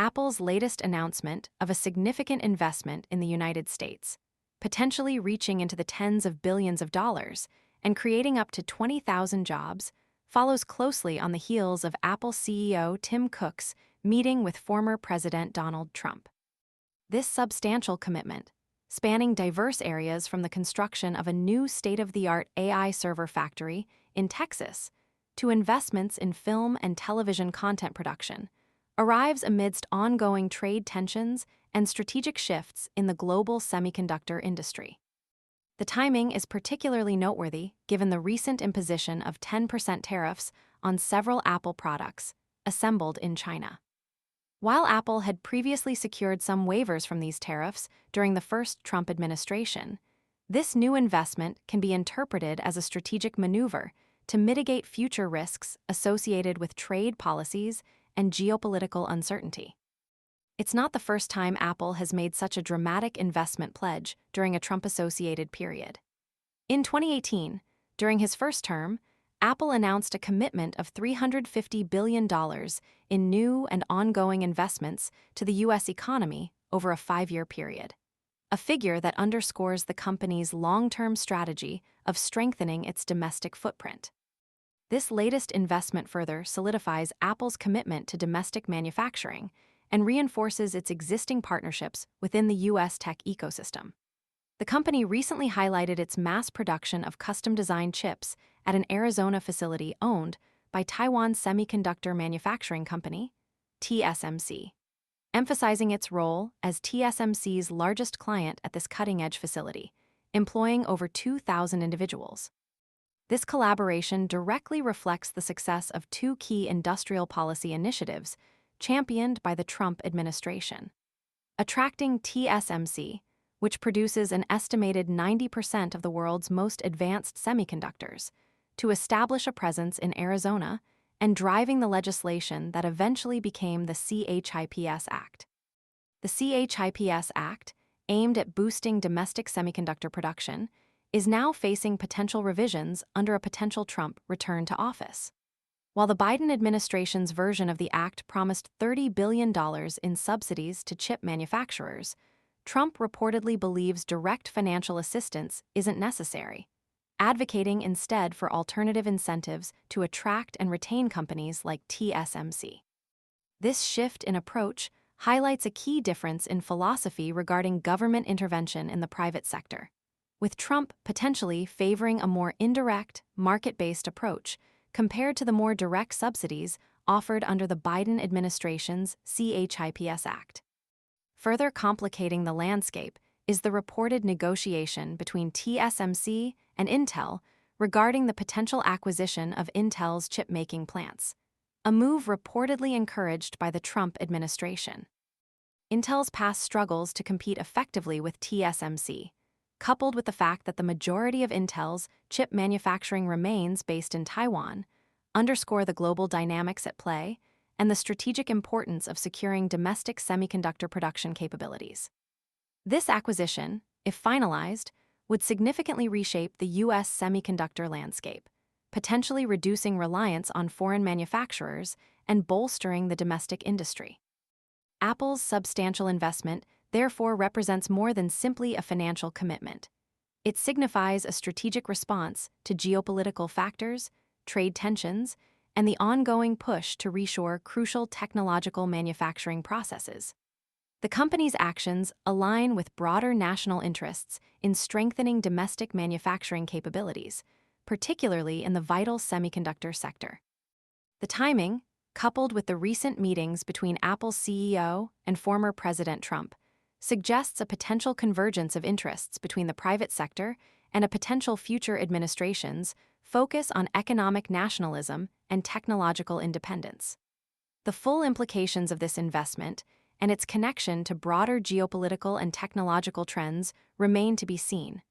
Apple's latest announcement of a significant investment in the United States, potentially reaching into the tens of billions of dollars and creating up to 20,000 jobs, follows closely on the heels of Apple CEO Tim Cook's meeting with former President Donald Trump. This substantial commitment, spanning diverse areas from the construction of a new state-of-the-art AI server factory in Texas to investments in film and television content production, arrives amidst ongoing trade tensions and strategic shifts in the global semiconductor industry. The timing is particularly noteworthy given the recent imposition of 10% tariffs on several Apple products assembled in China. While Apple had previously secured some waivers from these tariffs during the first Trump administration, this new investment can be interpreted as a strategic maneuver to mitigate future risks associated with trade policies and geopolitical uncertainty. It's not the first time Apple has made such a dramatic investment pledge during a Trump-associated period. In 2018, during his first term, Apple announced a commitment of $350 billion in new and ongoing investments to the U.S. economy over a 5-year period, a figure that underscores the company's long-term strategy of strengthening its domestic footprint. This latest investment further solidifies Apple's commitment to domestic manufacturing and reinforces its existing partnerships within the U.S. tech ecosystem. The company recently highlighted its mass production of custom-designed chips at an Arizona facility owned by Taiwan's semiconductor manufacturing company, TSMC, emphasizing its role as TSMC's largest client at this cutting-edge facility, employing over 2,000 individuals. This collaboration directly reflects the success of two key industrial policy initiatives championed by the Trump administration: attracting TSMC, which produces an estimated 90% of the world's most advanced semiconductors, to establish a presence in Arizona, and driving the legislation that eventually became the CHIPS Act. The CHIPS Act, aimed at boosting domestic semiconductor production, is now facing potential revisions under a potential Trump return to office. While the Biden administration's version of the act promised $30 billion in subsidies to chip manufacturers, Trump reportedly believes direct financial assistance isn't necessary, advocating instead for alternative incentives to attract and retain companies like TSMC. This shift in approach highlights a key difference in philosophy regarding government intervention in the private sector, with Trump potentially favoring a more indirect, market-based approach compared to the more direct subsidies offered under the Biden administration's CHIPS Act. Further complicating the landscape is the reported negotiation between TSMC and Intel regarding the potential acquisition of Intel's chip-making plants, a move reportedly encouraged by the Trump administration. Intel's past struggles to compete effectively with TSMC, coupled with the fact that the majority of Intel's chip manufacturing remains based in Taiwan, underscore the global dynamics at play and the strategic importance of securing domestic semiconductor production capabilities. This acquisition, if finalized, would significantly reshape the U.S. semiconductor landscape, potentially reducing reliance on foreign manufacturers and bolstering the domestic industry. Apple's substantial investment therefore represents more than simply a financial commitment. It signifies a strategic response to geopolitical factors, trade tensions, and the ongoing push to reshore crucial technological manufacturing processes. The company's actions align with broader national interests in strengthening domestic manufacturing capabilities, particularly in the vital semiconductor sector. The timing, coupled with the recent meetings between Apple's CEO and former President Trump, suggests a potential convergence of interests between the private sector and a potential future administration's focus on economic nationalism and technological independence. The full implications of this investment and its connection to broader geopolitical and technological trends remain to be seen,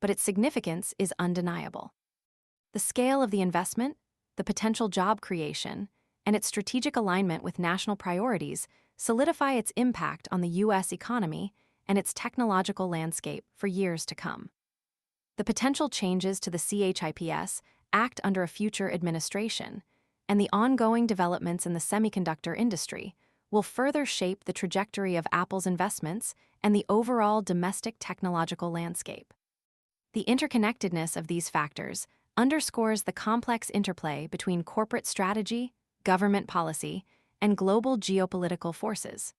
but its significance is undeniable. The scale of the investment, the potential job creation, and its strategic alignment with national priorities solidify its impact on the U.S. economy and its technological landscape for years to come. The potential changes to the CHIPS Act under a future administration and the ongoing developments in the semiconductor industry will further shape the trajectory of Apple's investments and the overall domestic technological landscape. The interconnectedness of these factors underscores the complex interplay between corporate strategy, government policy, and global geopolitical forces.